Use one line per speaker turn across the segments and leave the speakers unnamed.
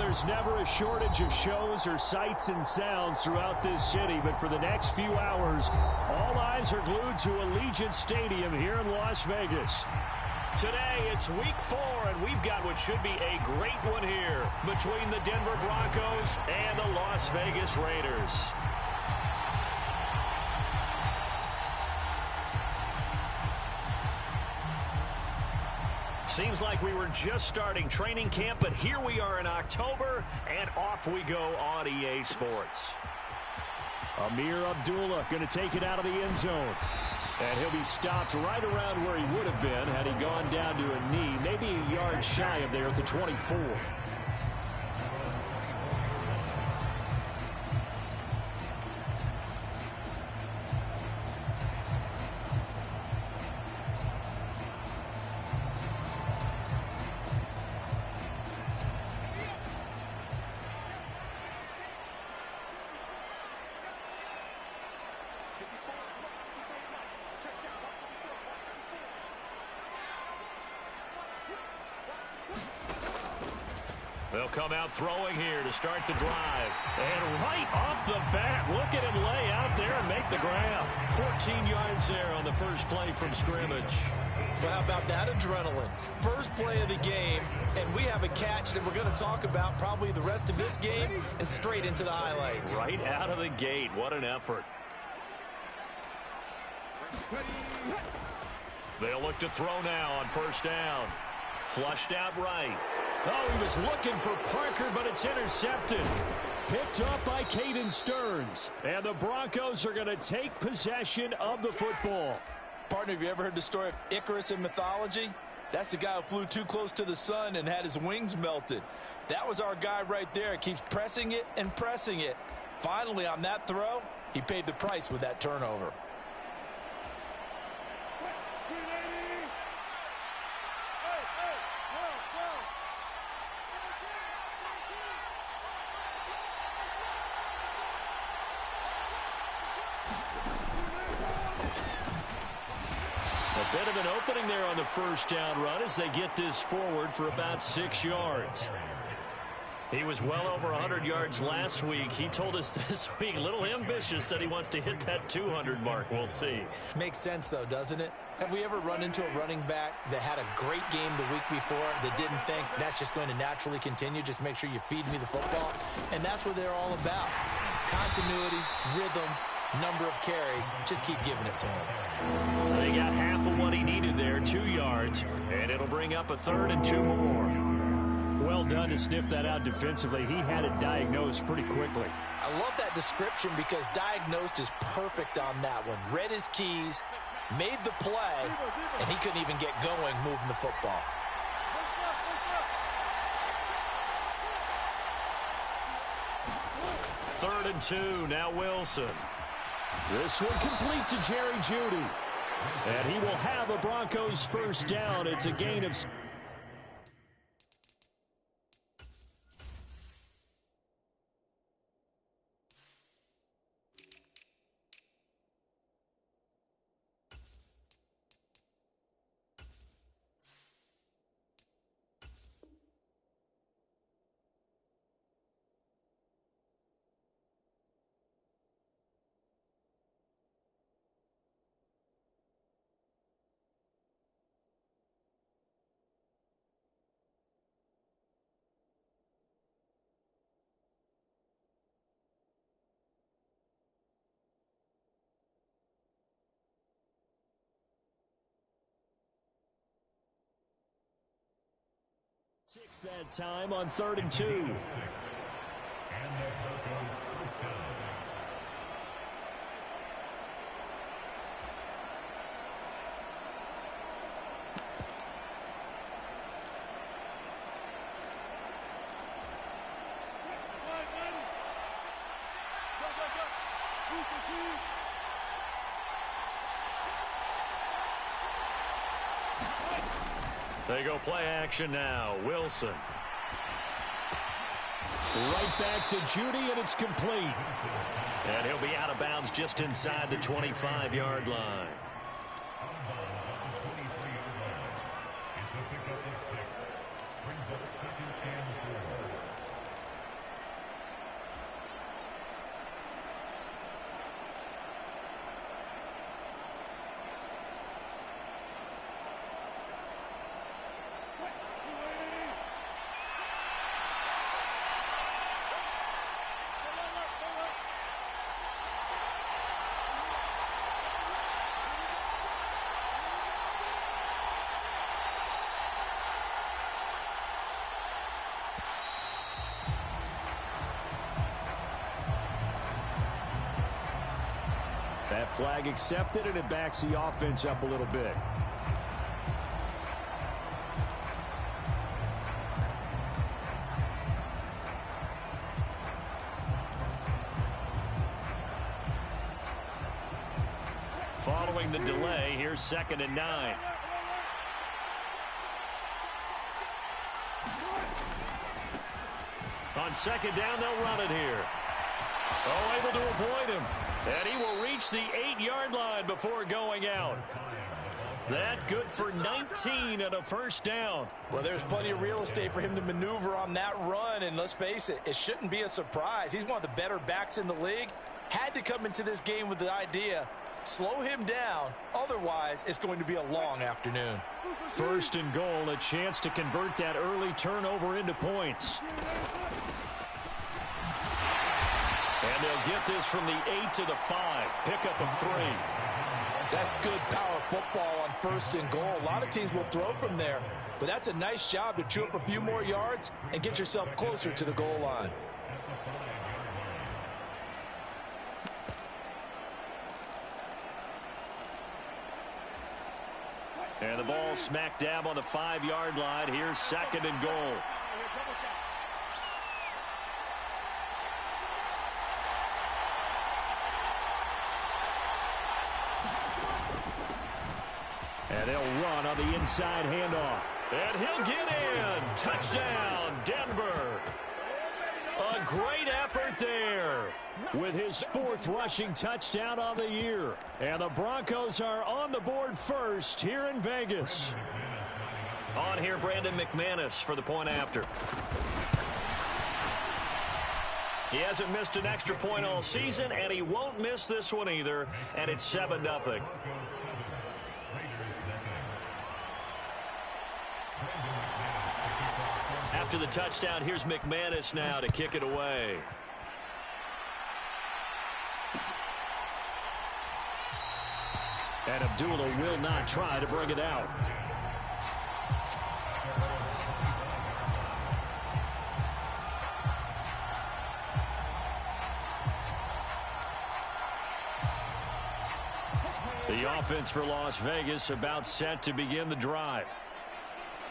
there's never a shortage of shows or sights and sounds throughout this city, but for the next few hours, all eyes are glued to Allegiant Stadium here in Las Vegas. Today, it's week 4, and we've got what should be a great one here between the Denver Broncos and the Las Vegas Raiders. Seems like we were just starting training camp, but here we are in October, and off we go on EA Sports. Amir Abdullah going to take it out of the end zone. And he'll be stopped right around where he would have been had he gone down to a knee, maybe a yard shy of there at the 24. They'll come out throwing here to start the drive. And right off the bat, look at him lay out there and make the grab. 14 yards there on the first play from scrimmage.
Well, how about that adrenaline? First play of the game, and we have a catch that we're going to talk about probably the rest of this game and straight into the highlights.
Right out of the gate. What an effort. They'll look to throw now on first down. Flushed out right. Oh, he was looking for Parker, but it's intercepted. Picked up by Caden Stearns. And the Broncos are going to take possession of the football.
Partner, have you ever heard the story of Icarus in mythology? That's the guy who flew too close to the sun and had his wings melted. That was our guy right there. Keeps pressing it and pressing it. Finally, on that throw, he paid the price with that turnover.
A bit of an opening there on the first down run as they get this forward for about 6 yards. He was well over 100 yards last week. He told us this week, a little ambitious, said he wants to hit that 200 mark. We'll see.
Makes sense, though, doesn't it? Have we ever run into a running back that had a great game the week before that didn't think that's just going to naturally continue? Just make sure you feed me the football. And that's what they're all about. Continuity, rhythm, number of carries. Just keep giving it to him.
They got half of what he needed there, 2 yards, and it'll bring up a 3rd and 2 more. Well done to sniff that out defensively. He had it diagnosed pretty quickly.
I love that description because diagnosed is perfect on that one. Read his keys, made the play, and he couldn't even get going moving the football.
Third and 2, now Wilson. This one complete to Jerry Jeudy. And he will have a Broncos first down. It's a gain of... Six that time on 3rd and 2. They go play action now. Wilson. Right back to Jeudy, and it's complete. And he'll be out of bounds just inside the 25-yard line. That flag accepted, and it backs the offense up a little bit. Following the delay, here's 2nd and 9. On 2nd down, they'll run it here. Oh, able to avoid him. And he will reach the 8-yard line before going out. That good for 19 and a first down.
Well, there's plenty of real estate for him to maneuver on that run. And let's face it, it shouldn't be a surprise. He's one of the better backs in the league. Had to come into this game with the idea, slow him down. Otherwise, it's going to be a long afternoon.
1st and goal, a chance to convert that early turnover into points. And they'll get this from the 8 to the 5. Pickup of 3.
That's good power football on 1st and goal. A lot of teams will throw from there, but that's a nice job to chew up a few more yards and get yourself closer to the goal line.
And the ball smack dab on the 5-yard line. Here's 2nd and goal. And they'll run on the inside handoff. And he'll get in. Touchdown, Denver. A great effort there with his 4th rushing touchdown on the year. And the Broncos are on the board first here in Vegas. On here, Brandon McManus for the point after. He hasn't missed an extra point all season, and he won't miss this one either. And it's 7-0. After the touchdown, here's McManus now to kick it away. And Abdullah will not try to bring it out. The offense for Las Vegas about set to begin the drive.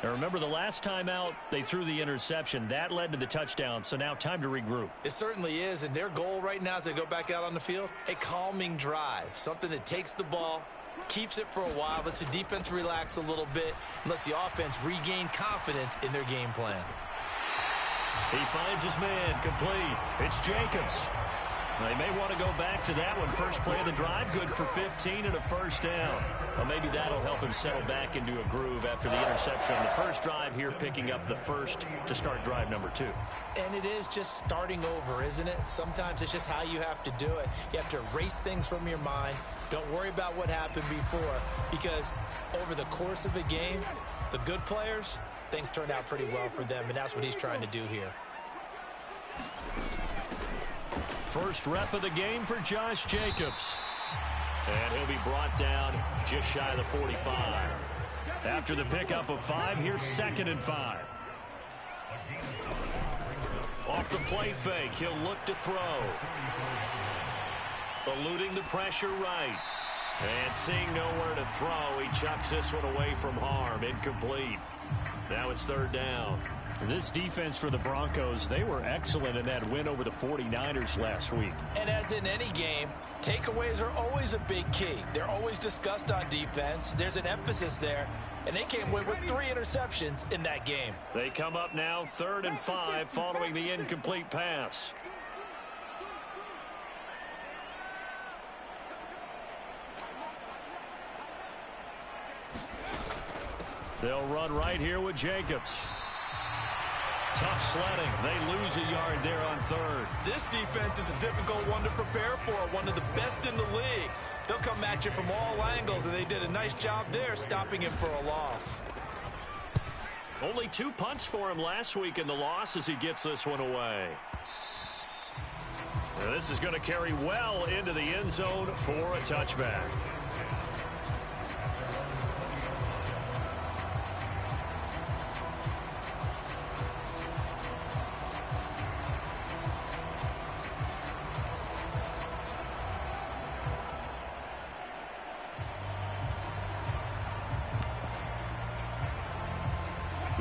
Now remember, the last time out, they threw the interception. That led to the touchdown, so now time to regroup.
It certainly is, and their goal right now as they go back out on the field, a calming drive, something that takes the ball, keeps it for a while, lets the defense relax a little bit, and lets the offense regain confidence in their game plan.
He finds his man, complete. It's Jacobs. They may want to go back to that one. First play of the drive, good for 15 and a first down. Well, maybe that'll help him settle back into a groove after the interception on the first drive here, picking up the first to start drive number 2.
And it is just starting over, isn't it? Sometimes it's just how you have to do it. You have to erase things from your mind. Don't worry about what happened before, because over the course of a game, the good players, things turned out pretty well for them, and that's what he's trying to do here.
First rep of the game for Josh Jacobs. And he'll be brought down just shy of the 45. After the pickup of 5, here's 2nd and 5. Off the play fake, he'll look to throw. Eluding the pressure right. And seeing nowhere to throw, he chucks this one away from harm. Incomplete. Now it's 3rd down. This defense for the Broncos, they were excellent in that win over the 49ers last week.
And as in any game, takeaways are always a big key. They're always discussed on defense. There's an emphasis there. And they came away with 3 interceptions in that game.
They come up now 3rd and 5 following the incomplete pass. They'll run right here with Jacobs. Tough sledding. They lose a yard there on 3rd.
This defense is a difficult one to prepare for, one of the best in the league. They'll come at you from all angles, and they did a nice job there stopping him for a loss.
Only 2 punts for him last week in the loss as he gets this one away. Now this is going to carry well into the end zone for a touchback.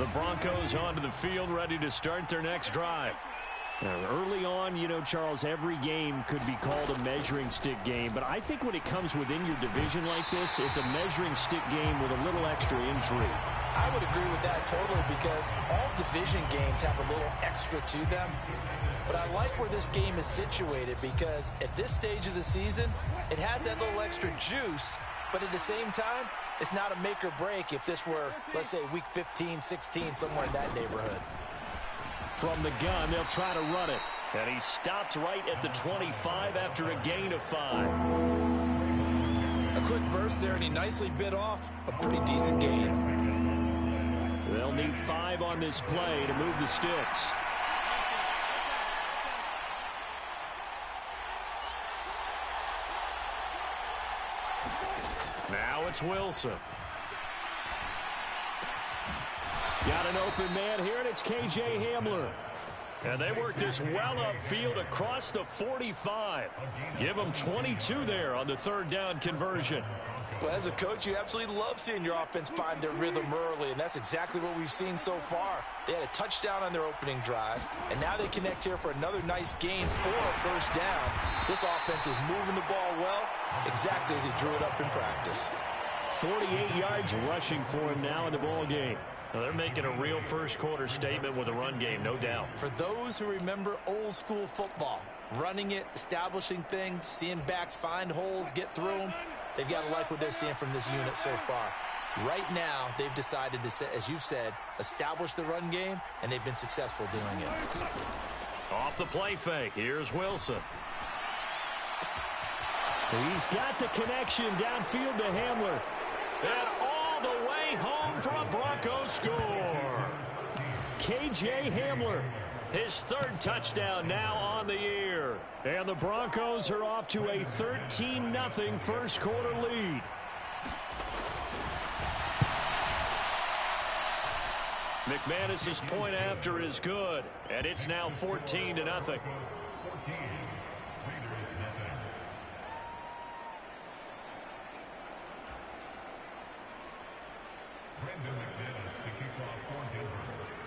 The Broncos onto the field, ready to start their next drive. Early on, you know, Charles, every game could be called a measuring stick game. But I think when it comes within your division like this, it's a measuring stick game with a little extra intrigue.
I would agree with that totally because all division games have a little extra to them. But I like where this game is situated because at this stage of the season, it has that little extra juice. But at the same time, it's not a make or break if this were, let's say, week 15, 16, somewhere in that neighborhood.
From the gun, they'll try to run it. And he stopped right at the 25 after a gain of 5.
A quick burst there, and he nicely bit off a pretty decent gain.
They'll need 5 on this play to move the sticks. Now it's Wilson. Got an open man here, and it's K.J. Hamler. And they work this well upfield across the 45. Give them 22 there on the third down conversion.
Well, as a coach, you absolutely love seeing your offense find their rhythm early, and that's exactly what we've seen so far. They had a touchdown on their opening drive, and now they connect here for another nice gain for a first down. This offense is moving the ball well, exactly as he drew it up in practice.
48 yards rushing for him now in the ball game. Well, they're making a real first-quarter statement with a run game, no doubt.
For those who remember old-school football, running it, establishing things, seeing backs find holes, get through them, they've got to like what they're seeing from this unit so far. Right now, they've decided to, as you said, establish the run game, and they've been successful doing it.
Off the play fake, here's Wilson. He's got the connection downfield to Hamler. And all the way home for a Broncos score. K.J. Hamler, his third touchdown now on the year. And the Broncos are off to a 13-0 first quarter lead. McManus's point after is good, and it's now 14-0.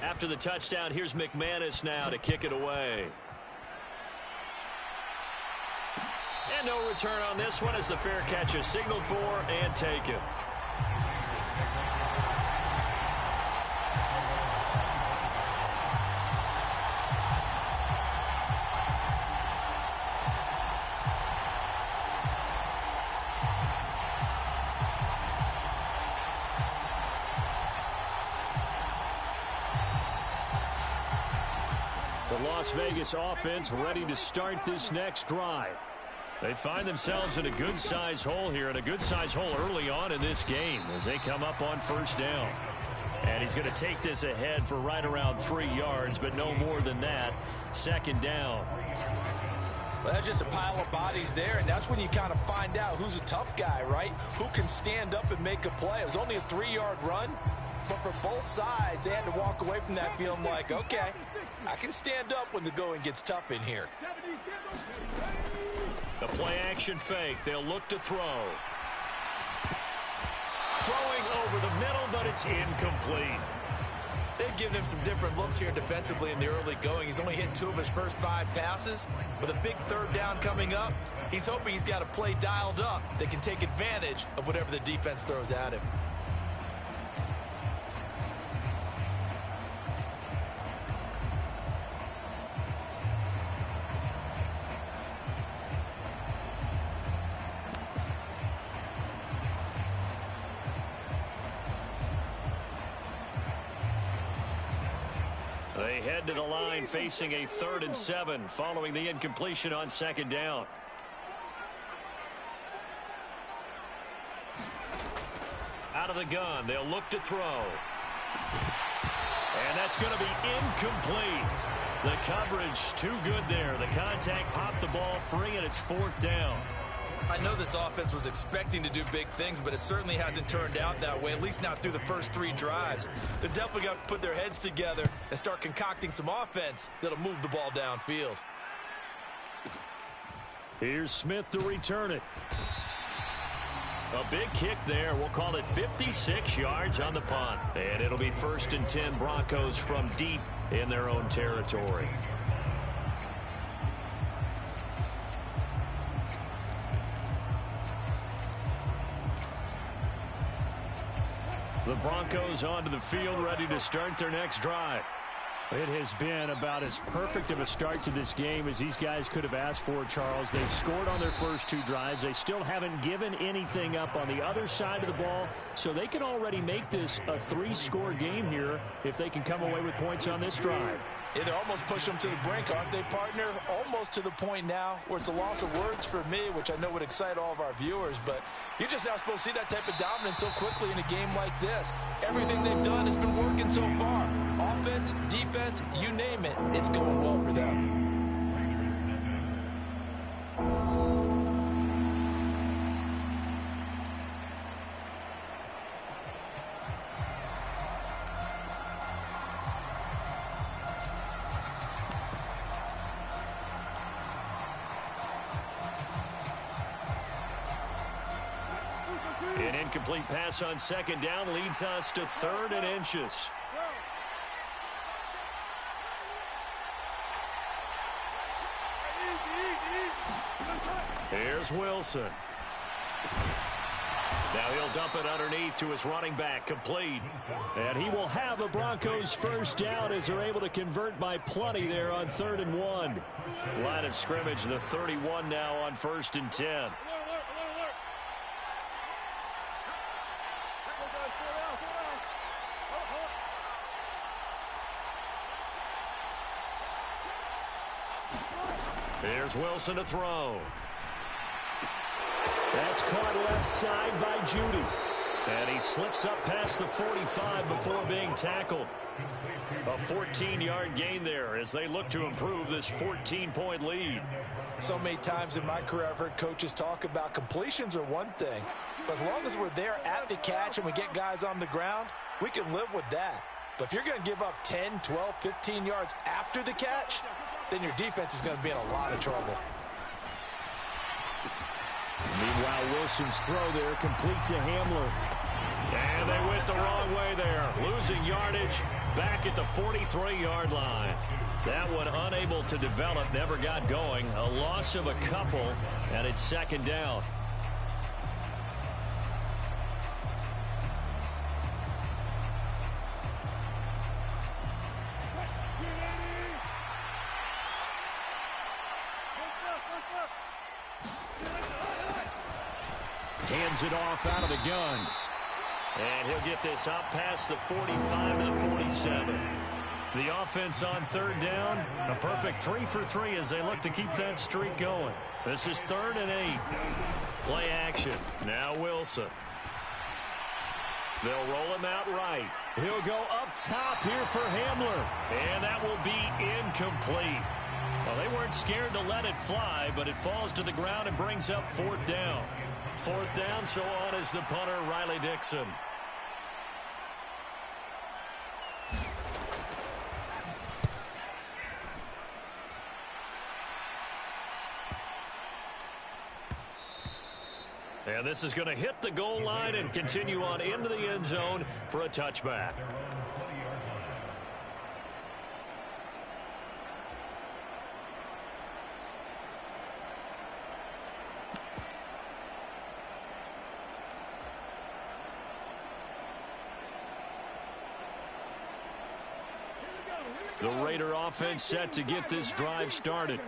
After the touchdown, here's McManus now to kick it away. And no return on this one as the fair catch is signaled for and taken. The Las Vegas offense ready to start this next drive. They find themselves in a good-sized hole here, and a good-sized hole early on in this game as they come up on first down. And he's going to take this ahead for right around 3 yards, but no more than that. Second down.
Well, that's just a pile of bodies there, and that's when you kind of find out who's a tough guy, right? Who can stand up and make a play. It was only a 3-yard run, but for both sides, they had to walk away from that feeling like, okay, I can stand up when the going gets tough in here.
The play-action fake. They'll look to throw. Throwing over the middle, but it's incomplete.
They've given him some different looks here defensively in the early going. He's only hit 2 of his first 5 passes. With a big third down coming up, he's hoping he's got a play dialed up that can take advantage of whatever the defense throws at him.
They head to the line facing a 3rd and 7 following the incompletion on second down. Out of the gun, they'll look to throw. And that's going to be incomplete. The coverage too good there. The contact popped the ball free, and it's 4th down.
I know this offense was expecting to do big things, but it certainly hasn't turned out that way, at least not through the first 3 drives. They're definitely going to have to put their heads together and start concocting some offense that'll move the ball downfield.
Here's Smith to return it. A big kick there. We'll call it 56 yards on the punt. And it'll be 1st and 10 Broncos from deep in their own territory. The Broncos onto the field, ready to start their next drive. It has been about as perfect of a start to this game as these guys could have asked for, Charles. They've scored on their first 2 drives. They still haven't given anything up on the other side of the ball, so they can already make this a 3-score game here if they can come away with points on this drive.
Yeah, they're almost pushing them to the brink, aren't they, partner? Almost to the point now where it's a loss of words for me, which I know would excite all of our viewers, but you're just not supposed to see that type of dominance so quickly in a game like this. Everything they've done has been working so far. Offense, defense, you name it, it's going well for them.
An incomplete pass on 2nd down leads us to 3rd and inches. Here's Wilson. Now he'll dump it underneath to his running back, complete. And he will have the Broncos 1st down as they're able to convert by plenty there on 3rd and 1. Line of scrimmage, the 31 now on 1st and 10. Here's Wilson to throw. That's caught left side by Judy. And he slips up past the 45 before being tackled. A 14-yard gain there as they look to improve this 14-point lead.
So many times in my career I've heard coaches talk about completions are one thing. But as long as we're there at the catch and we get guys on the ground, we can live with that. But if you're going to give up 10, 12, 15 yards after the catch, then your defense is going to be in a lot of trouble.
Meanwhile, Wilson's throw there complete to Hamler. And they went the wrong way there. Losing yardage back at the 43-yard line. That one unable to develop, never got going. A loss of a couple, and it's 2nd down. Hands it off out of the gun. And he'll get this up past the 45 to the 47. The offense on 3rd down. A perfect 3 for 3 as they look to keep that streak going. This is 3rd and 8. Play action. Now Wilson. They'll roll him out right. He'll go up top here for Hamler. And that will be incomplete. Well, they weren't scared to let it fly, but it falls to the ground and brings up 4th down. 4th down, so on is the punter, Riley Dixon. And this is going to hit the goal line and continue on into the end zone for a touchback. The Raider offense set to get this drive started.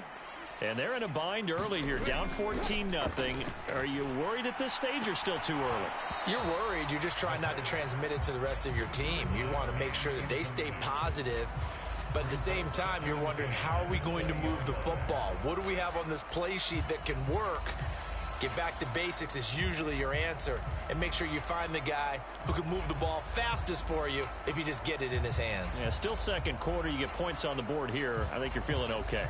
And they're in a bind early here, down 14-0. Are you worried at this stage or still too early?
You're worried. You're just trying not to transmit it to the rest of your team. You want to make sure that they stay positive. But at the same time, you're wondering, how are we going to move the football? What do we have on this play sheet that can work? Get back to basics is usually your answer. And make sure you find the guy who can move the ball fastest for you if you just get it in his hands.
Yeah, still 2nd quarter. You get points on the board here. I think you're feeling okay.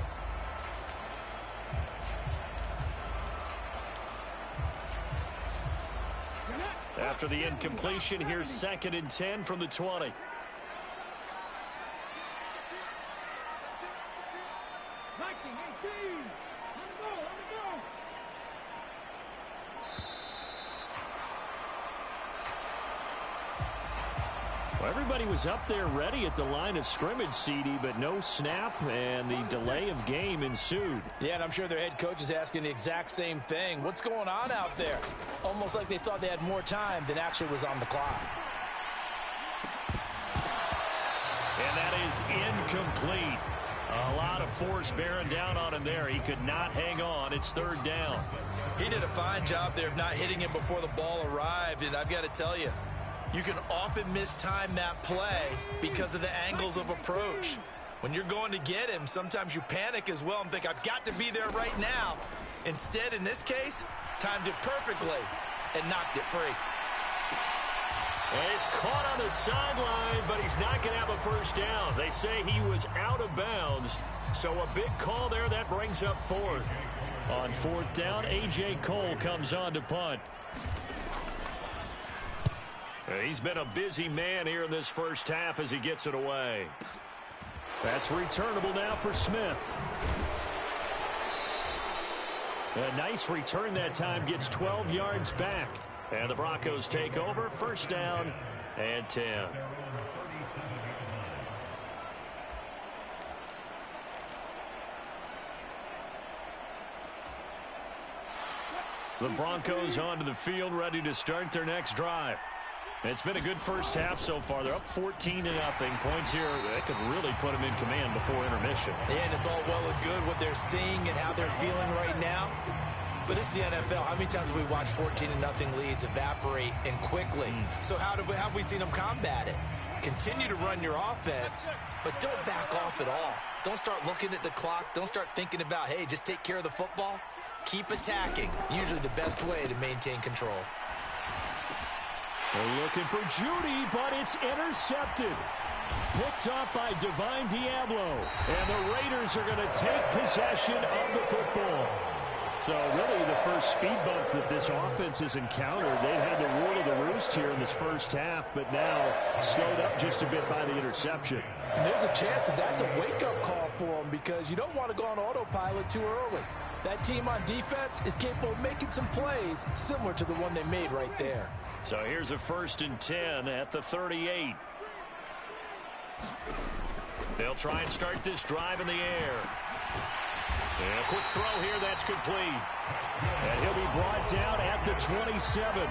After the incompletion, here's 2nd and 10 from the 20. Everybody was up there ready at the line of scrimmage, CD, but no snap, and the delay of game ensued.
Yeah, and I'm sure their head coach is asking the exact same thing. What's going on out there? Almost like they thought they had more time than actually was on the clock.
And that is incomplete. A lot of force bearing down on him there. He could not hang on. It's third down.
He did a fine job there of not hitting him before the ball arrived, and I've got to tell you, you can often mistime that play because of the angles of approach. When you're going to get him, sometimes you panic as well and think, I've got to be there right now. Instead, in this case, timed it perfectly and knocked it free.
And he's caught on the sideline, but he's not going to have a first down. They say he was out of bounds, so a big call there that brings up fourth. On fourth down, A.J. Cole comes on to punt. He's been a busy man here in this first half as he gets it away. That's returnable now for Smith. A nice return that time, gets 12 yards back. And the Broncos take over, first down and 10. The Broncos onto the field, ready to start their next drive. It's been a good first half so far. They're up 14-0. Points here that could really put them in command before intermission.
And it's all well and good what they're seeing and how they're feeling right now. But it's the NFL. How many times have we watched 14-0 leads evaporate and quickly? So how have we seen them combat it? Continue to run your offense, but don't back off at all. Don't start looking at the clock. Don't start thinking about, hey, just take care of the football. Keep attacking. Usually the best way to maintain control.
They're looking for Judy, but it's intercepted. Picked up by Divine Diablo. And the Raiders are going to take possession of the football. So really the first speed bump that this offense has encountered. They've had the rule of the roost here in this first half, but now slowed up just a bit by the interception.
And there's a chance that that's a wake-up call for them because you don't want to go on autopilot too early. That team on defense is capable of making some plays similar to the one they made right there.
So here's a 1st and 10 at the 38. They'll try and start this drive in the air. And a quick throw here, that's complete. And he'll be brought down at the 27.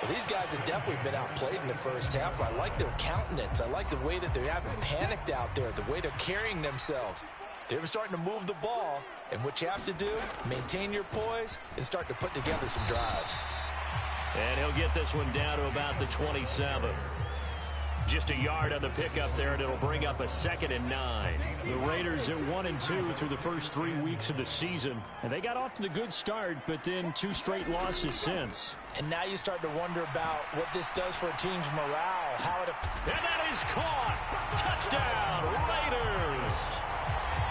Well, these guys have definitely been outplayed in the first half, but I like their countenance. I like the way that they haven't panicked out there, the way they're carrying themselves. They're starting to move the ball, and what you have to do, maintain your poise and start to put together some drives.
And he'll get this one down to about the 27. Just a yard on the pickup there, and it'll bring up a 2nd and 9. The Raiders at 1-2 through the first 3 weeks of the season. And they got off to the good start, but then 2 straight losses since.
And now you start to wonder about what this does for a team's morale.
And that is caught. Touchdown, Raiders.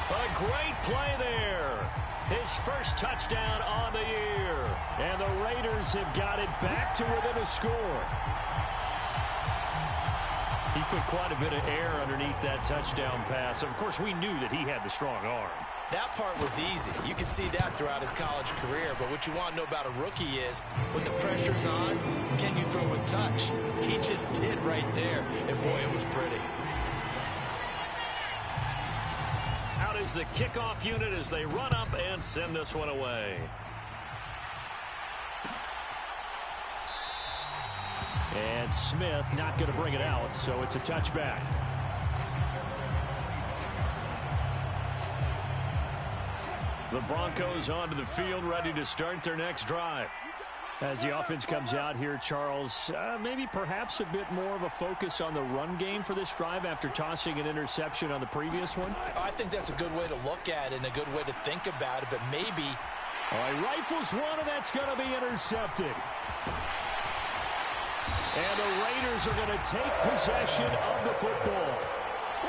A great play there. His first touchdown on the year. And the Raiders have got it back to within a score. He put quite a bit of air underneath that touchdown pass. Of course, we knew that he had the strong arm.
That part was easy. You can see that throughout his college career. But what you want to know about a rookie is when the pressure's on, can you throw with touch? He just did right there. And, boy, it was pretty.
Out is the kickoff unit as they run up and send this one away. And Smith not going to bring it out, so it's a touchback. The Broncos onto the field, ready to start their next drive. As the offense comes out here, Charles, maybe perhaps a bit more of a focus on the run game for this drive after tossing an interception on the previous one?
I think that's a good way to look at it and a good way to think about it, but maybe...
All right, rifles one, and that's going to be intercepted. And the Raiders are going to take possession of the football.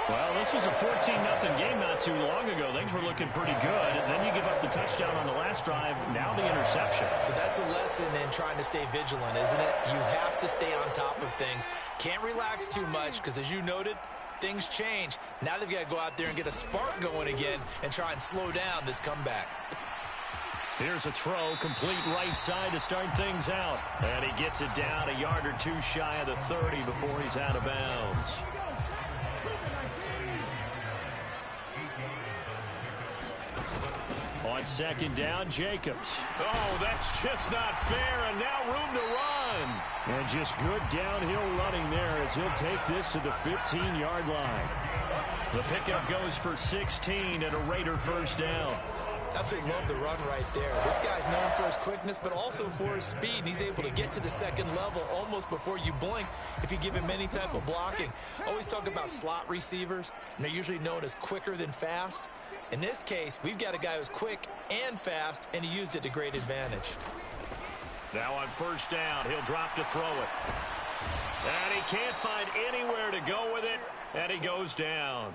Well, this was a 14-0 game not too long ago. Things were looking pretty good. And then you give up the touchdown on the last drive. Now the interception.
So that's a lesson in trying to stay vigilant, isn't it? You have to stay on top of things. Can't relax too much because, as you noted, things change. Now they've got to go out there and get a spark going again and try and slow down this comeback.
Here's a throw, complete right side to start things out. And he gets it down a yard or two shy of the 30 before he's out of bounds. On second down, Jacobs.
Oh, that's just not fair, and now room to run.
And just good downhill running there as he'll take this to the 15-yard line. The pickup goes for 16 and a Raider first down.
Absolutely love the run right there. This guy's known for his quickness, but also for his speed. He's able to get to the second level almost before you blink if you give him any type of blocking. Always talk about slot receivers, and they're usually known as quicker than fast. In this case, we've got a guy who's quick and fast, and he used it to great advantage.
Now on first down, he'll drop to throw it. And he can't find anywhere to go with it, and he goes down.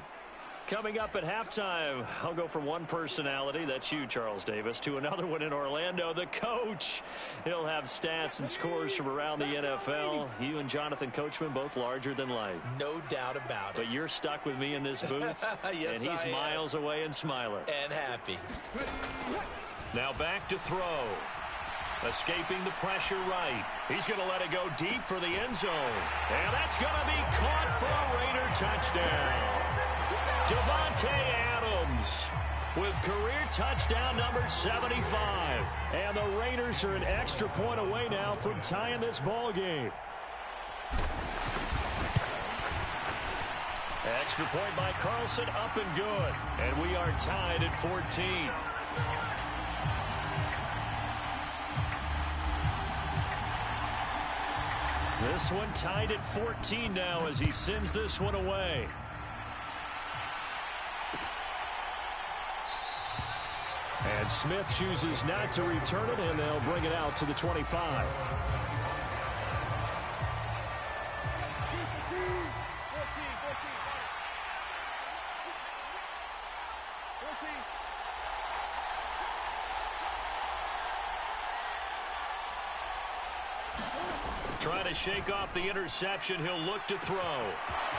Coming up at halftime, I'll go from one personality, that's you, Charles Davis, to another one in Orlando, the coach. He'll have stats and scores from around the NFL. You and Jonathan Coachman, both larger than life.
No doubt about it.
But you're stuck with me in this booth,
yes,
and he's miles away and smiling.
And happy.
Now back to throw. Escaping the pressure right. He's going to let it go deep for the end zone. And that's going to be caught for a Raider touchdown. Devontae Adams with career touchdown number 75. And the Raiders are an extra point away now from tying this ball game. Extra point by Carlson, up and good. And we are tied at 14. This one tied at 14 now as he sends this one away. And Smith chooses not to return it, and they'll bring it out to the 25. Trying to shake off the interception. He'll look to throw.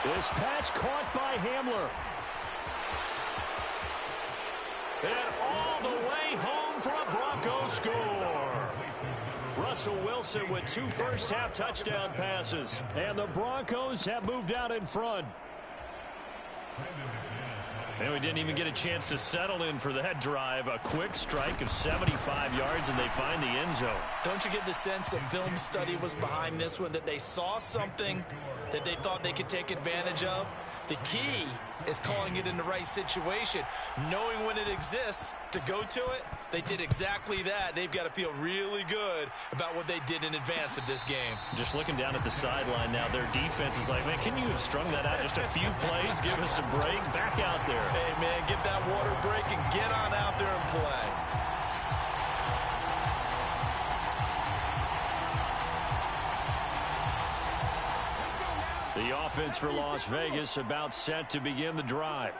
This pass caught by Hamler. And all the way home for a Broncos score. Russell Wilson with 2 first-half touchdown passes. And the Broncos have moved out in front. And we didn't even get a chance to settle in for that drive. A quick strike of 75 yards, and they find the end zone.
Don't you get the sense that film study was behind this one, that they saw something that they thought they could take advantage of? The key is calling it in the right situation, knowing when it exists to go to it. They did exactly that. They've got to feel really good about what they did in advance of this game.
Just looking down at the sideline now, their defense is like, man, can you have strung that out just a few plays? Give us a break. Back out there.
Hey, man, get that water break and get on out there and play.
The offense for Las Vegas about set to begin the drive.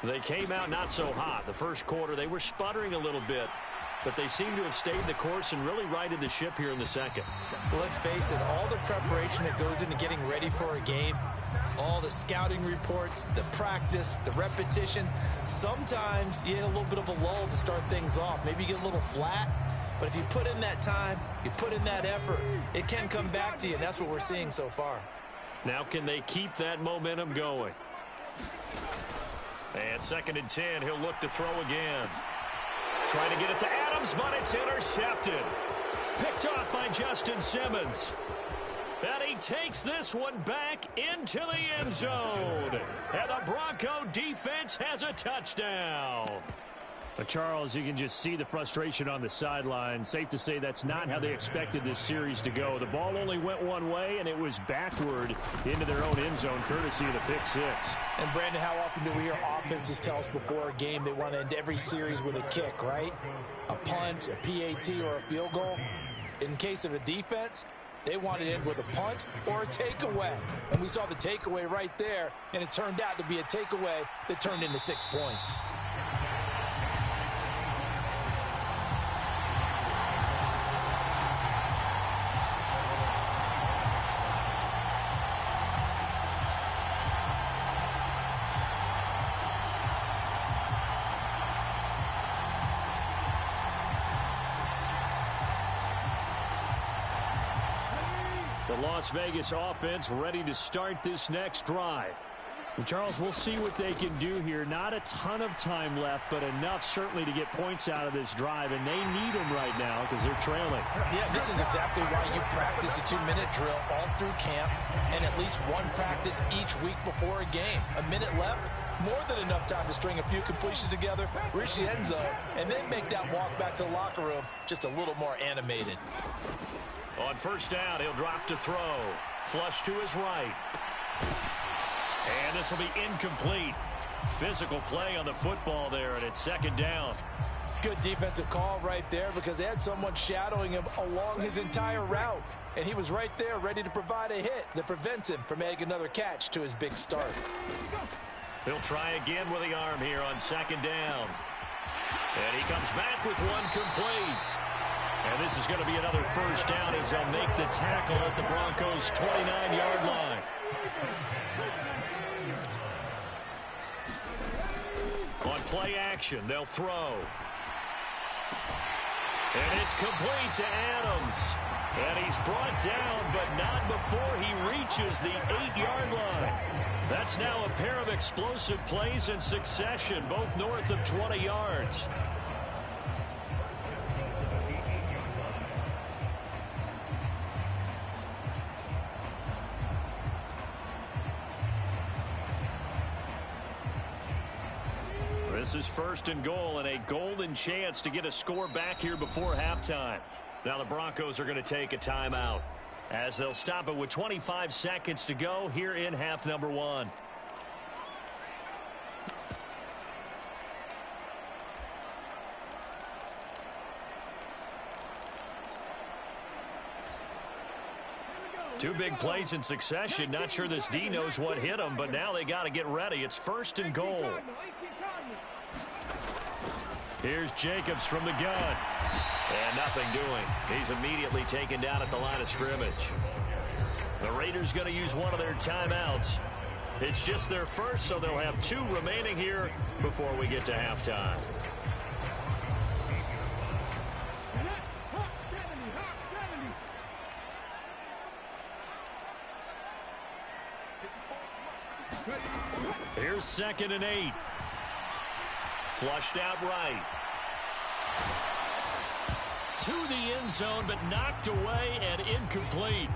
They came out not so hot. The first quarter, they were sputtering a little bit, but they seem to have stayed the course and really righted the ship here in the second.
Well, let's face it, all the preparation that goes into getting ready for a game, all the scouting reports, the practice, the repetition, sometimes you get a little bit of a lull to start things off. Maybe you get a little flat, but if you put in that time, you put in that effort, it can come back to you, and that's what we're seeing so far.
Now can they keep that momentum going? And 2nd and 10, he'll look to throw again. Trying to get it to Adams, but it's intercepted. Picked off by Justin Simmons. And he takes this one back into the end zone. And the Bronco defense has a touchdown. But Charles, you can just see the frustration on the sideline. Safe to say that's not how they expected this series to go. The ball only went one way, and it was backward into their own end zone, courtesy of the pick six.
And, Brandon, how often do we hear offenses tell us before a game they want to end every series with a kick, right? A punt, a PAT, or a field goal. In case of a defense, they want to end with a punt or a takeaway. And we saw the takeaway right there, and it turned out to be a takeaway that turned into 6 points.
The Las Vegas offense ready to start this next drive. And Charles, we'll see what they can do here. Not a ton of time left, but enough certainly to get points out of this drive, and they need them right now because they're trailing.
Yeah, this is exactly why you practice a 2-minute drill all through camp and at least one practice each week before a game. A minute left, more than enough time to string a few completions together, reach the end zone, and then make that walk back to the locker room just a little more animated.
On first down, he'll drop to throw. Flush to his right. And this will be incomplete. Physical play on the football there, and it's second down.
Good defensive call right there because they had someone shadowing him along his entire route. And he was right there ready to provide a hit that prevents him from making another catch to his big start.
He'll try again with the arm here on second down. And he comes back with one complete. And this is going to be another first down as they'll make the tackle at the Broncos' 29-yard line. On play action, they'll throw. And it's complete to Adams. And he's brought down, but not before he reaches the 8-yard line. That's now a pair of explosive plays in succession, both north of 20 yards. This is first and goal and a golden chance to get a score back here before halftime. Now the Broncos are going to take a timeout as they'll stop it with 25 seconds to go here in half number one. Two big plays in succession. Not sure this D knows what hit him, but now they got to get ready. It's first and goal. Here's Jacobs from the gun. And nothing doing. He's immediately taken down at the line of scrimmage. The Raiders going to use one of their timeouts. It's just their first, so they'll have two remaining here before we get to halftime. Here's second and 8. Flushed out right. To the end zone, but knocked away and incomplete.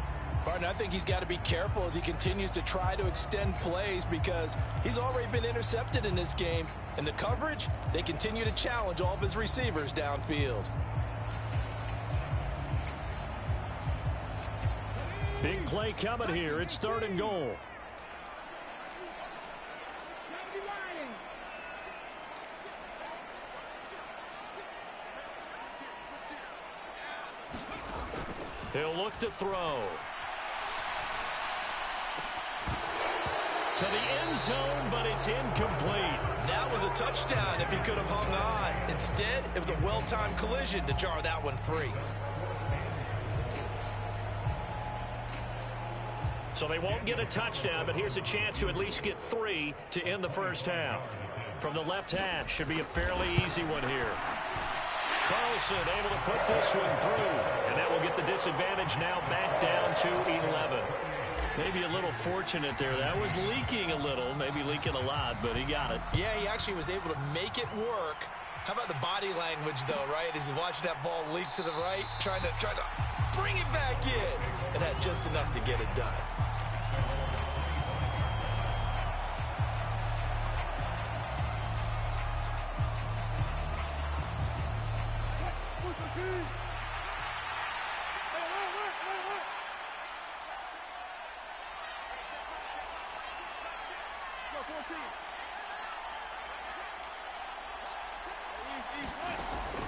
Partner, I think he's got to be careful as he continues to try to extend plays because he's already been intercepted in this game. And the coverage, they continue to challenge all of his receivers downfield.
Big play coming here. It's third and goal. He'll look to throw. To the end zone, but it's incomplete.
That was a touchdown if he could have hung on. Instead, it was a well-timed collision to jar that one free.
So they won't get a touchdown, but here's a chance to at least get 3 to end the first half. From the left hash, should be a fairly easy one here. Carlson able to put this one through. And that will get the disadvantage now back down to 11. Maybe a little fortunate there. That was leaking a little, maybe leaking a lot, but he got it.
Yeah, he actually was able to make it work. How about the body language, though, right? As he watched that ball leak to the right, trying to bring it back in. And had just enough to get it done.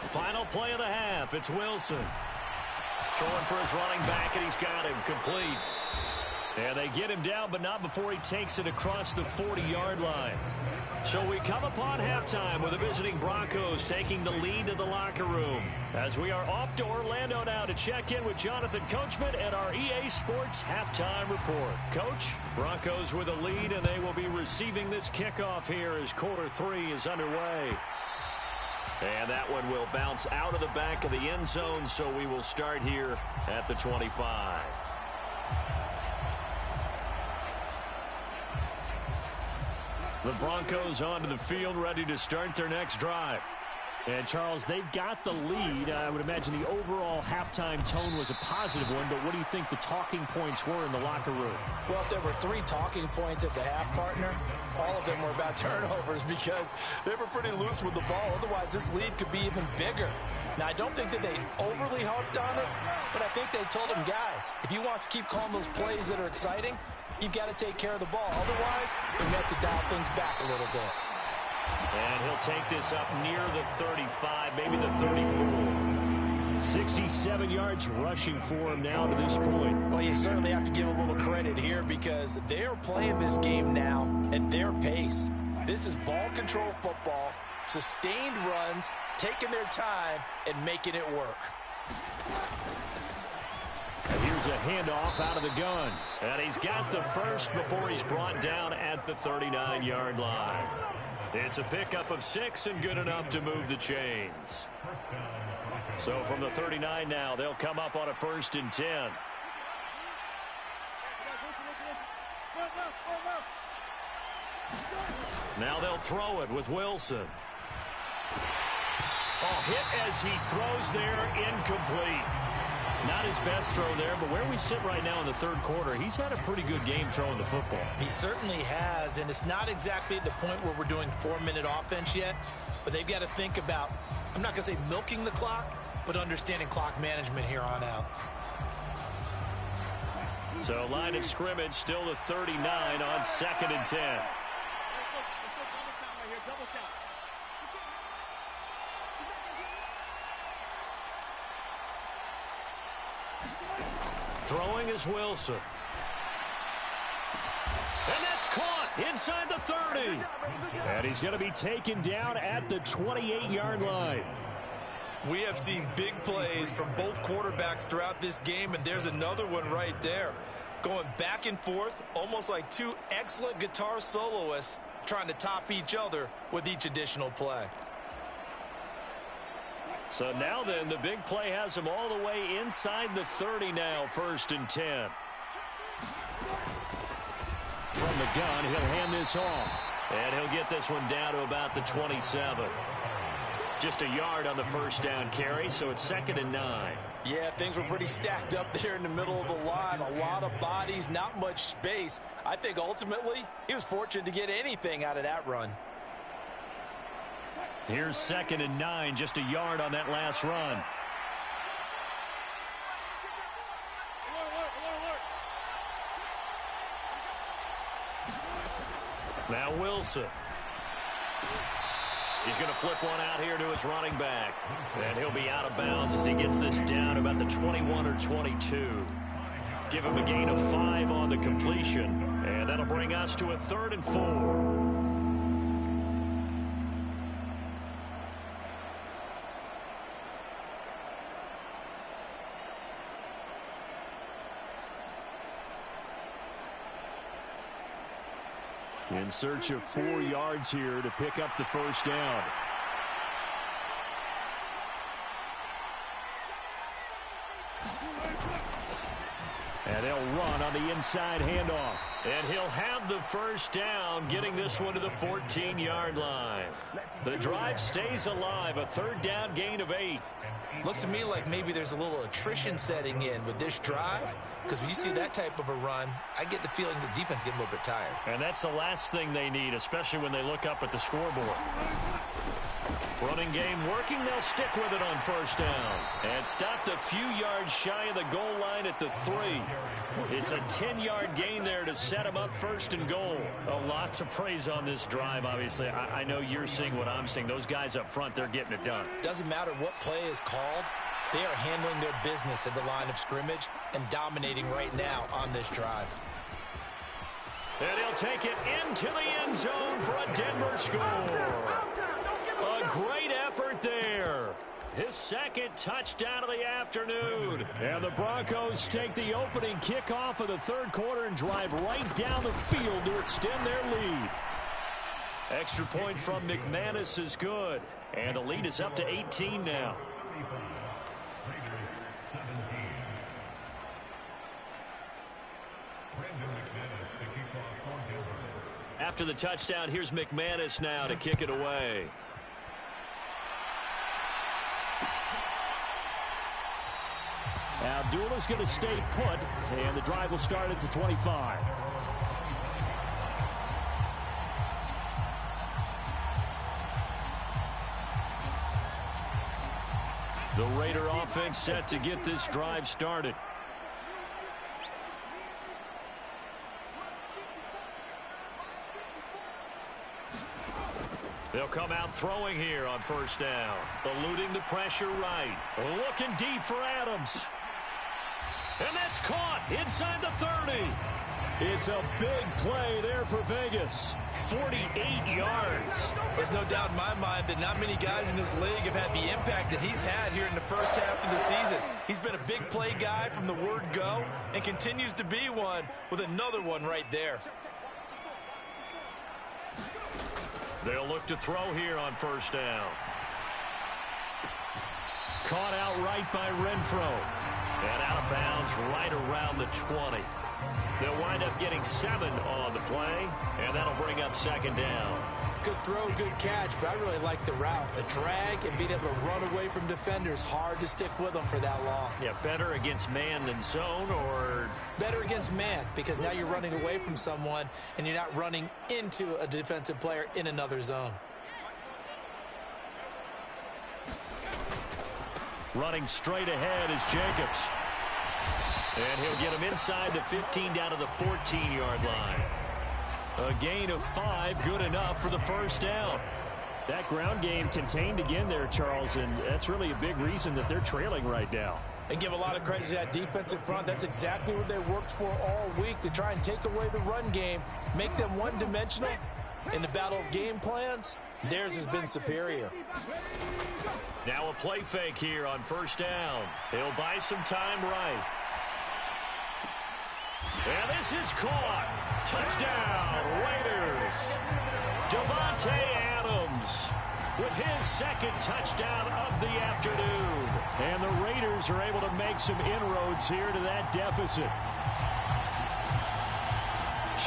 Final play of the half. It's Wilson. Throwing for his running back, and he's got him complete. And they get him down, but not before he takes it across the 40-yard line. So we come upon halftime with the visiting Broncos taking the lead to the locker room. As we are off to Orlando now to check in with Jonathan Coachman and our EA Sports halftime report. Coach, Broncos with a lead, and they will be receiving this kickoff here as quarter 3 is underway. And that one will bounce out of the back of the end zone, so we will start here at the 25. The Broncos onto the field, ready to start their next drive. And, Charles, they've got the lead. I would imagine the overall halftime tone was a positive one, but what do you think the talking points were in the locker room?
Well, if there were 3 talking points at the half, partner, all of them were about turnovers because they were pretty loose with the ball. Otherwise, this lead could be even bigger. Now, I don't think that they overly harped on it, but I think they told them, guys, if you want to keep calling those plays that are exciting, you've got to take care of the ball. Otherwise, you have to dial things back a little bit.
And he'll take this up near the 35, maybe the 34. 67 yards rushing for him now to this point.
Well, you certainly have to give a little credit here because they are playing this game now at their pace. This is ball control football, sustained runs, taking their time, and making it work.
And here's a handoff out of the gun. And he's got the first before he's brought down at the 39-yard line. It's a pickup of 6 and good enough to move the chains. So from the 39 now, they'll come up on a 1st and 10. Now they'll throw it with Wilson. Oh, hit as he throws there, incomplete. Not his best throw there, but where we sit right now in the 3rd quarter, he's had a pretty good game throwing the football.
He certainly has, and it's not exactly at the point where we're doing 4-minute offense yet, but they've got to think about, I'm not going to say milking the clock, but understanding clock management here on out.
So line of scrimmage still the 39 on 2nd and 10. Throwing is Wilson. And that's caught inside the 30. And he's going to be taken down at the 28-yard line.
We have seen big plays from both quarterbacks throughout this game, and there's another one right there. Going back and forth, almost like 2 excellent guitar soloists trying to top each other with each additional play.
So now then, the big play has him all the way inside the 30 now, 1st and 10. From the gun, he'll hand this off. And he'll get this one down to about the 27. Just a yard on the 1st down carry, so it's 2nd and 9.
Yeah, things were pretty stacked up there in the middle of the line. A lot of bodies, not much space. I think ultimately he was fortunate to get anything out of that run.
Here's 2nd and 9, just a yard on that last run. Now Wilson. He's going to flip one out here to his running back. And he'll be out of bounds as he gets this down about the 21 or 22. Give him a gain of 5 on the completion. And that'll bring us to a 3rd and 4. In search of 4 yards here to pick up the 1st down. And they'll run on the inside handoff. And he'll have the 1st down, getting this one to the 14-yard line. The drive stays alive, a 3rd down gain of 8.
Looks to me like maybe there's a little attrition setting in with this drive, because when you see that type of a run, I get the feeling the defense getting a little bit tired.
And that's the last thing they need, especially when they look up at the scoreboard. Running game working, they'll stick with it on 1st down. And stopped a few yards shy of the goal line at the 3. It's a 10-yard gain there to set them up 1st and goal. A lot to praise on this drive, obviously. I know you're seeing what I'm seeing. Those guys up front, they're getting it done.
Doesn't matter what play is called. They are handling their business at the line of scrimmage and dominating right now on this drive.
And he'll take it into the end zone for a Denver score. A great effort there. His 2nd touchdown of the afternoon. And the Broncos take the opening kickoff of the 3rd quarter and drive right down the field to extend their lead. Extra point from McManus is good. And the lead is up to 18 now. After the touchdown, here's McManus now to kick it away. Abdullah's going to stay put, and the drive will start at the 25. The Raider offense set to get this drive started. They'll come out throwing here on first down. Eluding the pressure right. Looking deep for Adams. And that's caught inside the 30. It's a big play there for Vegas. 48 yards.
There's no doubt in my mind that not many guys in this league have had the impact that he's had here in the first half of the season. He's been a big play guy from the word go and continues to be one with another one right there.
They'll look to throw here on first down. Caught outright by Renfro. And out of bounds right around the 20. They'll wind up getting 7 on the play, and that'll bring up second down.
Good throw, good catch, but I really like the route. The drag and being able to run away from defenders, hard to stick with them for that long.
Yeah, better against man than zone, or?
Better against man, because now you're running away from someone, and you're not running into a defensive player in another zone.
Running straight ahead is Jacobs. And he'll get him inside the 15 down to the 14-yard line. A gain of 5, good enough for the first down. That ground game contained again there, Charles, and that's really a big reason that they're trailing right now.
And give a lot of credit to that defensive front. That's exactly what they worked for all week, to try and take away the run game, make them one-dimensional. In the battle of game plans, theirs has been superior.
Now a play fake here on first down. He'll buy some time right. And this is caught. Touchdown, Raiders. Davante Adams with his second touchdown of the afternoon. And the Raiders are able to make some inroads here to that deficit.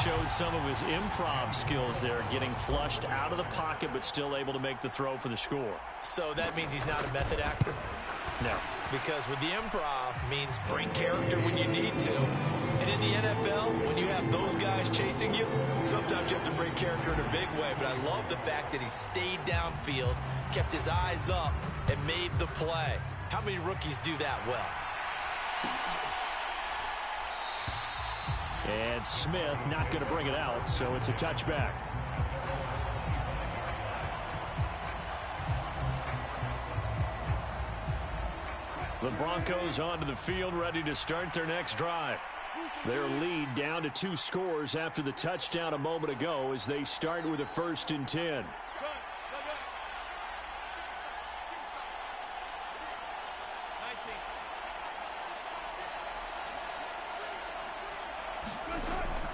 Showed some of his improv skills there, getting flushed out of the pocket but still able to make the throw for the score.
So that means he's not a method actor?
No.
Because with the improv means bring character when you need to. And in the NFL, when you have those guys chasing you, sometimes you have to bring character in a big way. But I love the fact that he stayed downfield, kept his eyes up, and made the play. How many rookies do that well?
And Smith not going to bring it out, so it's a touchback. The Broncos onto the field, ready to start their next drive. Their lead down to 2 scores after the touchdown a moment ago as they start with a 1st and 10.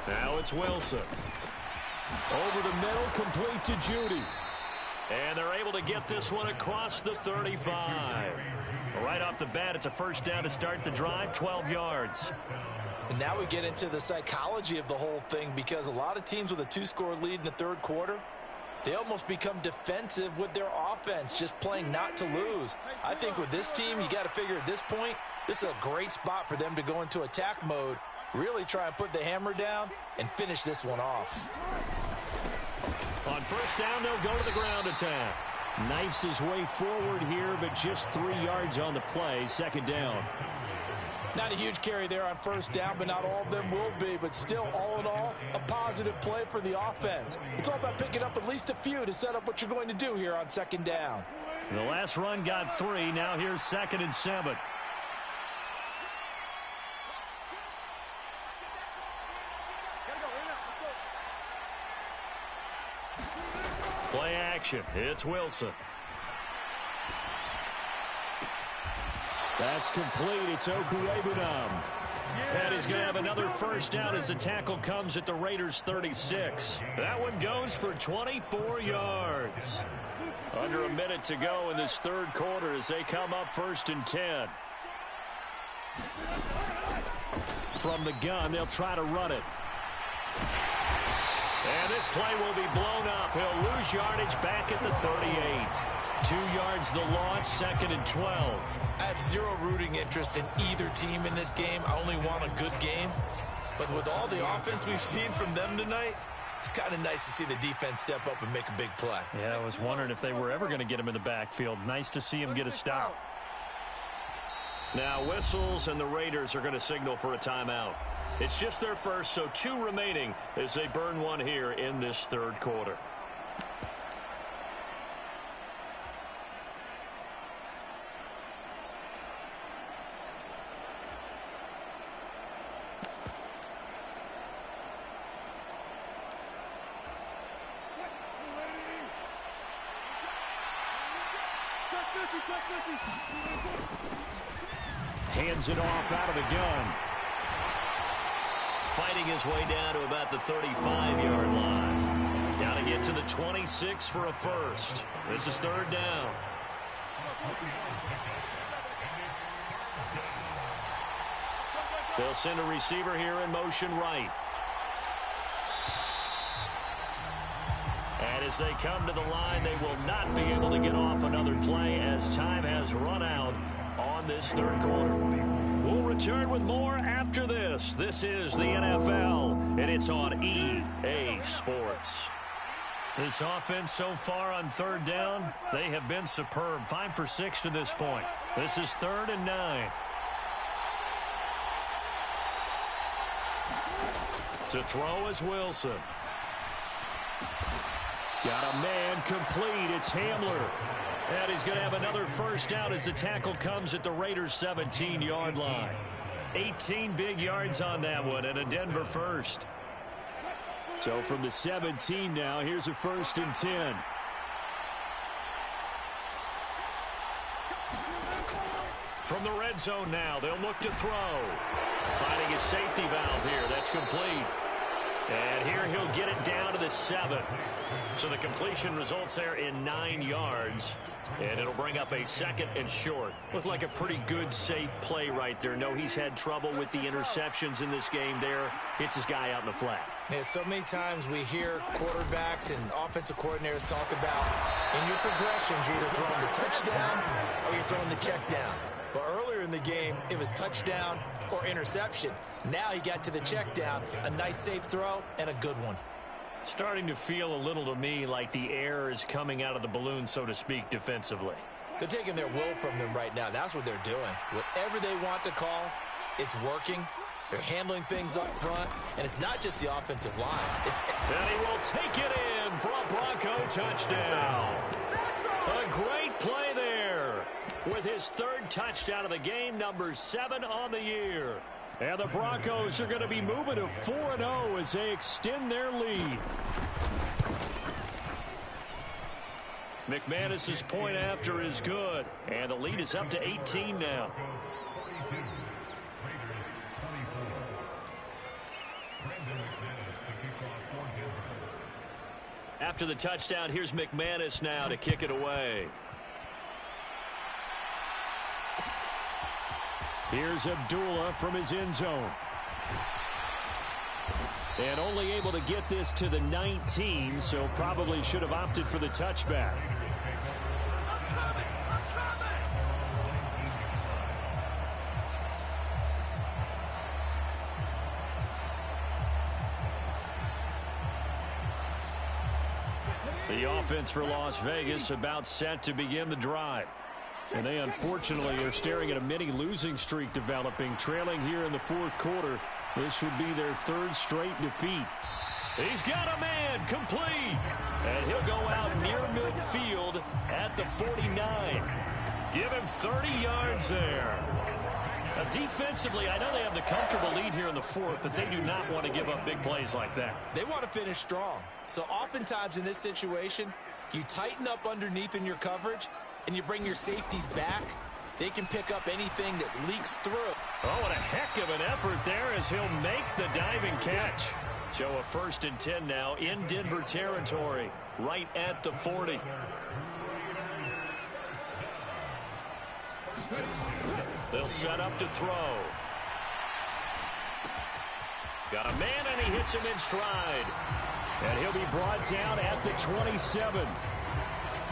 Now it's Wilson. Over the middle, complete to Judy. And they're able to get this one across the 35. Right off the bat, it's a first down to start the drive, 12 yards.
And now we get into the psychology of the whole thing, because a lot of teams with a 2-score lead in the third quarter, they almost become defensive with their offense, just playing not to lose. I think with this team, you got to figure at this point, this is a great spot for them to go into attack mode, really try and put the hammer down and finish this one off.
On first down, they'll go to the ground attack. Knifes his way forward here, but just 3 yards on the play. Second down.
Not a huge carry there on first down, but not all of them will be. But still, all in all, a positive play for the offense. It's all about picking up at least a few to set up what you're going to do here on second down.
The last run got 3. Now here's 2nd and 7. Play action. It's Wilson. That's complete. It's Okurebunom. And he's going to have another first down as the tackle comes at the Raiders' 36. That one goes for 24 yards. Under a minute to go in this third quarter as they come up 1st and 10. From the gun, they'll try to run it. And this play will be blown up. He'll lose yardage back at the 38. 2 yards the loss, 2nd and 12.
I have zero rooting interest in either team in this game. I only want a good game. But with all the offense we've seen from them tonight, it's kind of nice to see the defense step up and make a big play.
Yeah, I was wondering if they were ever going to get him in the backfield. Nice to see him get a stop. Now whistles, and the Raiders are going to signal for a timeout. It's just their first, so 2 remaining as they burn one here in this 3rd quarter. Hands it off out of the gun. Fighting his way down to about the 35-yard line. Down to get to the 26 for a first. This is 3rd down. They'll send a receiver here in motion right. And as they come to the line, they will not be able to get off another play as time has run out on this 3rd quarter. We'll return with more after this. This is the NFL, and it's on EA Sports. This offense so far on 3rd down, they have been superb. 5 for 6 to this point. This is 3rd and 9. To throw is Wilson. Got a man complete. It's Hamler. And he's going to have another first down as the tackle comes at the Raiders' 17-yard line. 18 big yards on that one and a Denver first. So from the 17 now, here's a 1st and 10. From the red zone now, they'll look to throw. Finding his safety valve here. That's complete. And here he'll get it down to the 7. So the completion results there in 9 yards. And it'll bring up a 2nd and short. Looked like a pretty good, safe play right there. No, he's had trouble with the interceptions in this game there. Hits his guy out in the flat.
Yeah, so many times we hear quarterbacks and offensive coordinators talk about in your progressions, you're either throwing the touchdown or you're throwing the check down. But earlier in the game, it was touchdown or interception. Now he got to the check down, a nice safe throw, and a good one.
Starting to feel a little to me like the air is coming out of the balloon, so to speak, defensively.
They're taking their will from them right now. That's what they're doing. Whatever they want to call, it's working. They're handling things up front, and it's not just the offensive line.
And he will take it in for a Bronco touchdown. A great play there with his 3rd touchdown of the game, number 7 on the year. And the Broncos are going to be moving to 4-0 as they extend their lead. McManus's point after is good, and the lead is up to 18 now. After the touchdown, here's McManus now to kick it away. Here's Abdullah from his end zone. And only able to get this to the 19, so probably should have opted for the touchback. The offense for Las Vegas about set to begin the drive. And they unfortunately are staring at a mini losing streak developing, trailing here in the 4th quarter. This would be their 3rd straight defeat. He's got a man complete. And he'll go out near midfield at the 49. Give him 30 yards there. Now, defensively, I know they have the comfortable lead here in the 4th, but they do not want to give up big plays like that.
They want to finish strong. So oftentimes in this situation, you tighten up underneath in your coverage, and you bring your safeties back. They can pick up anything that leaks through.
Oh, what a heck of an effort there as he'll make the diving catch. So a 1st and 10 now in Denver territory, right at the 40. They'll set up to throw. Got a man, and he hits him in stride. And he'll be brought down at the 27.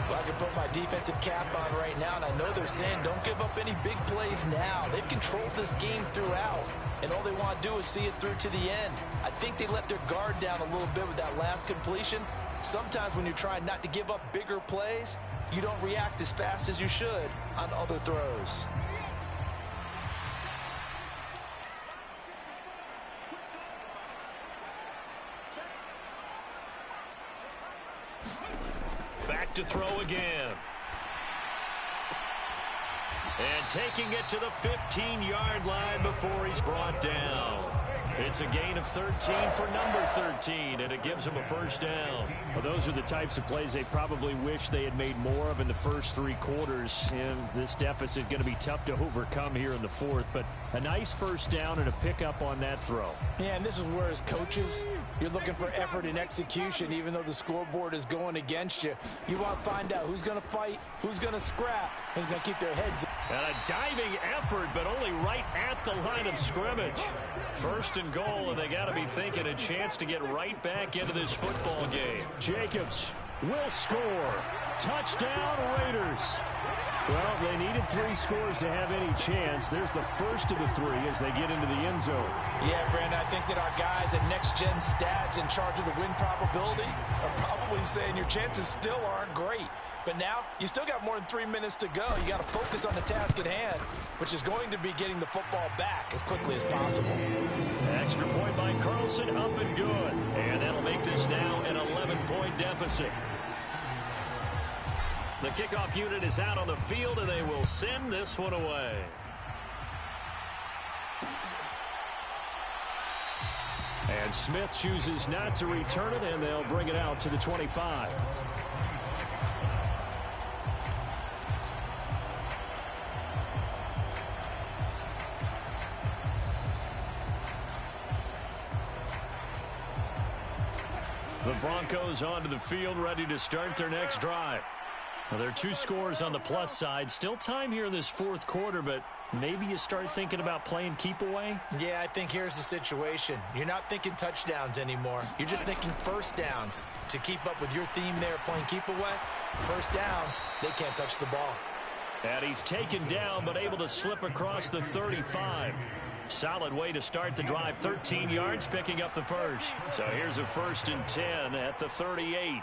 Well, I can put my defensive cap on right now, and I know they're saying don't give up any big plays now. They've controlled this game throughout, and all they want to do is see it through to the end. I think they let their guard down a little bit with that last completion. Sometimes when you're trying not to give up bigger plays, you don't react as fast as you should on other throws.
Back to throw again. And taking it to the 15-yard line before he's brought down. It's a gain of 13 for number 13, and it gives him a first down. Well, those are the types of plays they probably wish they had made more of in the first 3 quarters. And this deficit going to be tough to overcome here in the fourth. But a nice first down and a pickup on that throw.
Yeah, and this is where as coaches, you're looking for effort and execution. Even though the scoreboard is going against you, you want to find out who's going to fight, who's going to scrap, who's going to keep their heads up.
And a diving effort, but only right at the line of scrimmage. First and goal, and they got to be thinking a chance to get right back into this football game. Jacobs will score. Touchdown, Raiders. Well, they needed 3 scores to have any chance. There's the first of the 3 as they get into the end zone.
Yeah, Brandon, I think that our guys at Next Gen Stats in charge of the win probability are probably saying your chances still aren't great. But now, you still got more than 3 minutes to go. You got to focus on the task at hand, which is going to be getting the football back as quickly as possible.
Extra point by Carlson, up and good. And that'll make this now an 11-point deficit. The kickoff unit is out on the field, and they will send this one away. And Smith chooses not to return it, and they'll bring it out to the 25. The Broncos onto the field, ready to start their next drive. Well, there are 2 scores on the plus side. Still time here in this fourth quarter, but maybe you start thinking about playing keep away?
Yeah, I think here's the situation. You're not thinking touchdowns anymore. You're just thinking first downs. To keep up with your theme there, playing keep away, first downs, they can't touch the ball.
And he's taken down, but able to slip across the 35. Solid way to start the drive. 13 yards, picking up the first. So here's a 1st and 10 at the 38.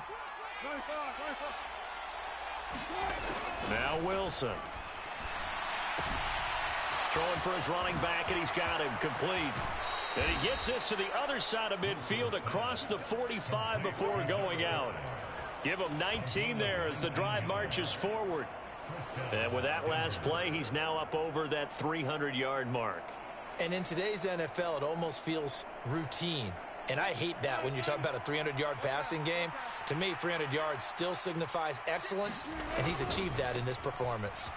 Now Wilson. Throwing for his running back, and he's got him complete. And he gets this to the other side of midfield across the 45 before going out. Give him 19 there as the drive marches forward. And with that last play, he's now up over that 300-yard mark.
And in today's NFL, it almost feels routine. And I hate that when you talk about a 300-yard passing game. To me, 300 yards still signifies excellence, and he's achieved that in this performance.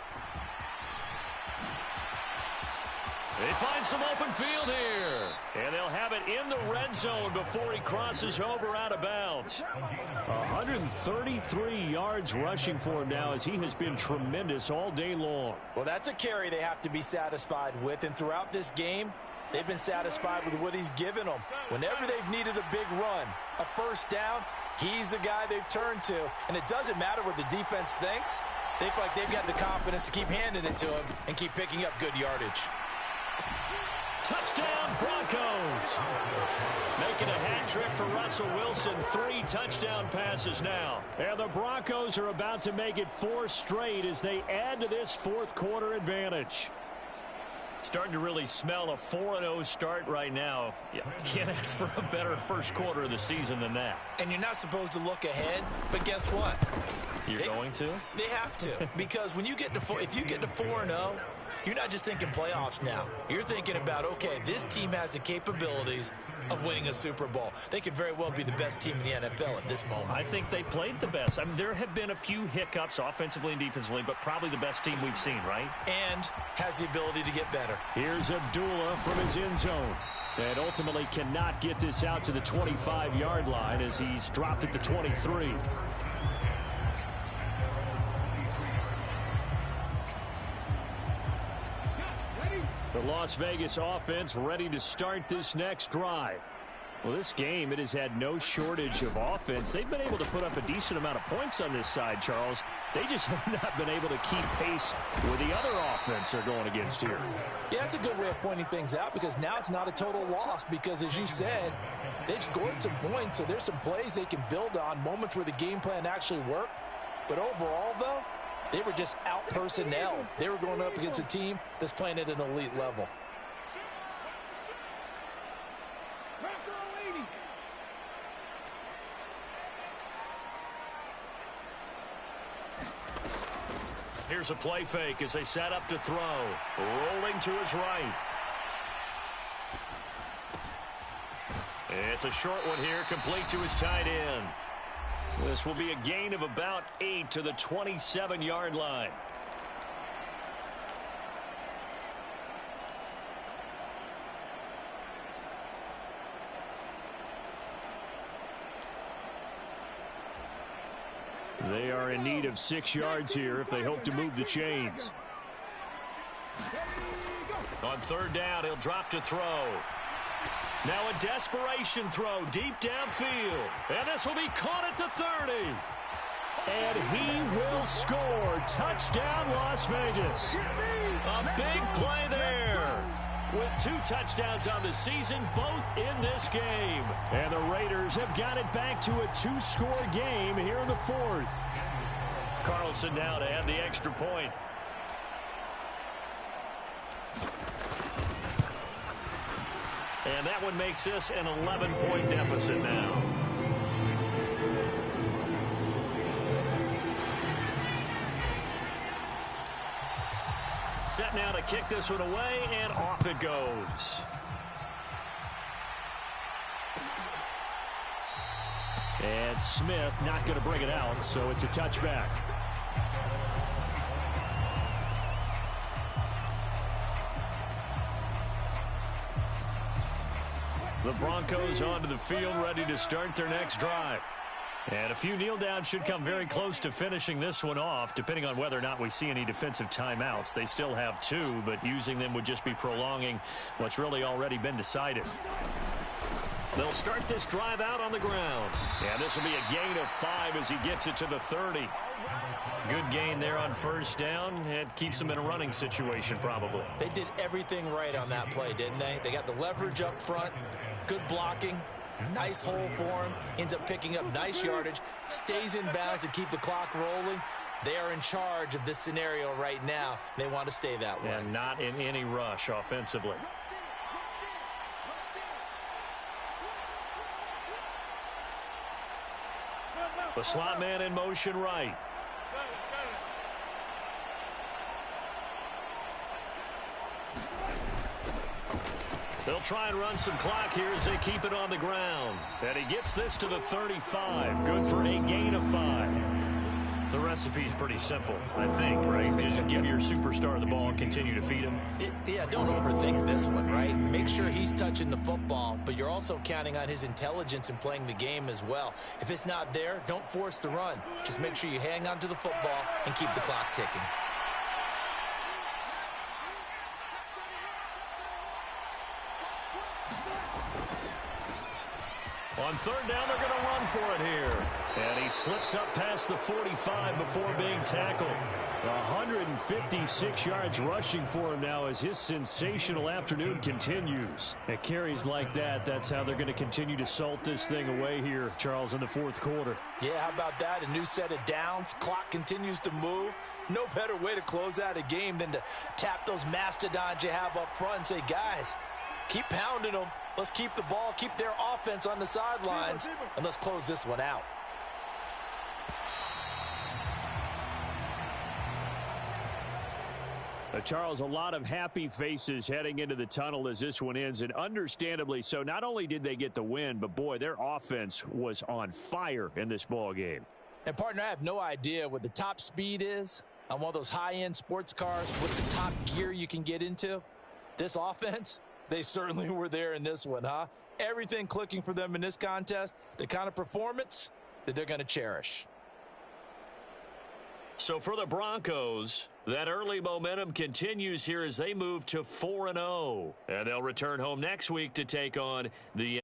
They find some open field here. And they'll have it in the red zone before he crosses over out of bounds. 133 yards rushing for him now as he has been tremendous all day long.
Well, that's a carry they have to be satisfied with. And throughout this game, they've been satisfied with what he's given them. Whenever they've needed a big run, a first down, he's the guy they've turned to. And it doesn't matter what the defense thinks. They feel like they've got the confidence to keep handing it to him and keep picking up good yardage.
Touchdown, Broncos. Making a hat trick for Russell Wilson. 3 touchdown passes now. And the Broncos are about to make it 4 straight as they add to this fourth quarter advantage. Starting to really smell a 4-0 start right now. You can't ask for a better first quarter of the season than that.
And you're not supposed to look ahead, but guess what?
You're going to?
They have to. Because when you get to if you get to 4-0, you're not just thinking playoffs now. You're thinking about, okay, this team has the capabilities of winning a Super Bowl. They could very well be the best team in the NFL at this moment.
I think they played the best. I mean, there have been a few hiccups offensively and defensively, but probably the best team we've seen, right?
And has the ability to get better.
Here's Abdullah from his end zone. And ultimately cannot get this out to the 25-yard line as he's dropped at the 23. The Las Vegas offense ready to start this next drive. Well, this game, it has had no shortage of offense. They've been able to put up a decent amount of points on this side, Charles. They just have not been able to keep pace with the other offense they're going against here.
Yeah, that's a good way of pointing things out because now it's not a total loss because, as you said, they've scored some points, so there's some plays they can build on, moments where the game plan actually worked. But overall, though, they were just out-personnel. They were going up against a team that's playing at an elite level.
Here's a play fake as they set up to throw. Rolling to his right. It's a short one here, complete to his tight end. This will be a gain of about 8 to the 27-yard line. They are in need of 6 yards here if they hope to move the chains. On third down, he'll drop to throw. Now a desperation throw deep downfield. And this will be caught at the 30. And he will score. Touchdown, Las Vegas. A big play there. With 2 touchdowns on the season, both in this game. And the Raiders have got it back to a 2-score game here in the 4th. Carlson now to add the extra point. And that one makes this an 11-point deficit now. Set now to kick this one away, and off it goes. And Smith not going to bring it out, so it's a touchback. The Broncos onto the field, ready to start their next drive. And a few kneel downs should come very close to finishing this one off, depending on whether or not we see any defensive timeouts. They still have 2, but using them would just be prolonging what's really already been decided. They'll start this drive out on the ground. And this will be a gain of 5 as he gets it to the 30. Good gain there on first down. It keeps them in a running situation probably.
They did everything right on that play, didn't they? They got the leverage up front, good blocking, nice hole for him, ends up picking up nice yardage, stays in bounds to keep the clock rolling. They are in charge of this scenario right now. They want to stay that way.
And not in any rush offensively. The slot man in motion right. They'll try and run some clock here as they keep it on the ground. And he gets this to the 35. Good for a gain of 5. The recipe's pretty simple, I think, right? Just give your superstar the ball and continue to feed him.
Yeah, don't overthink this one, right? Make sure he's touching the football, but you're also counting on his intelligence in playing the game as well. If it's not there, don't force the run. Just make sure you hang on to the football and keep the clock ticking.
On third down, they're going to run for it here. And he slips up past the 45 before being tackled. 156 yards rushing for him now as his sensational afternoon continues. At carries like that, that's how they're going to continue to salt this thing away here, Charles, in the 4th quarter.
Yeah, how about that? A new set of downs. Clock continues to move. No better way to close out a game than to tap those mastodons you have up front and say, guys, keep pounding them. Let's keep the ball, keep their offense on the sidelines, and let's close this one out.
Charles, a lot of happy faces heading into the tunnel as this one ends, and understandably so. Not only did they get the win, but, boy, their offense was on fire in this ball game.
And, partner, I have no idea what the top speed is on one of those high-end sports cars. What's the top gear you can get into? This offense, they certainly were there in this one, huh? Everything clicking for them in this contest, the kind of performance that they're going to cherish.
So for the Broncos, that early momentum continues here as they move to 4-0. And they'll return home next week to take on the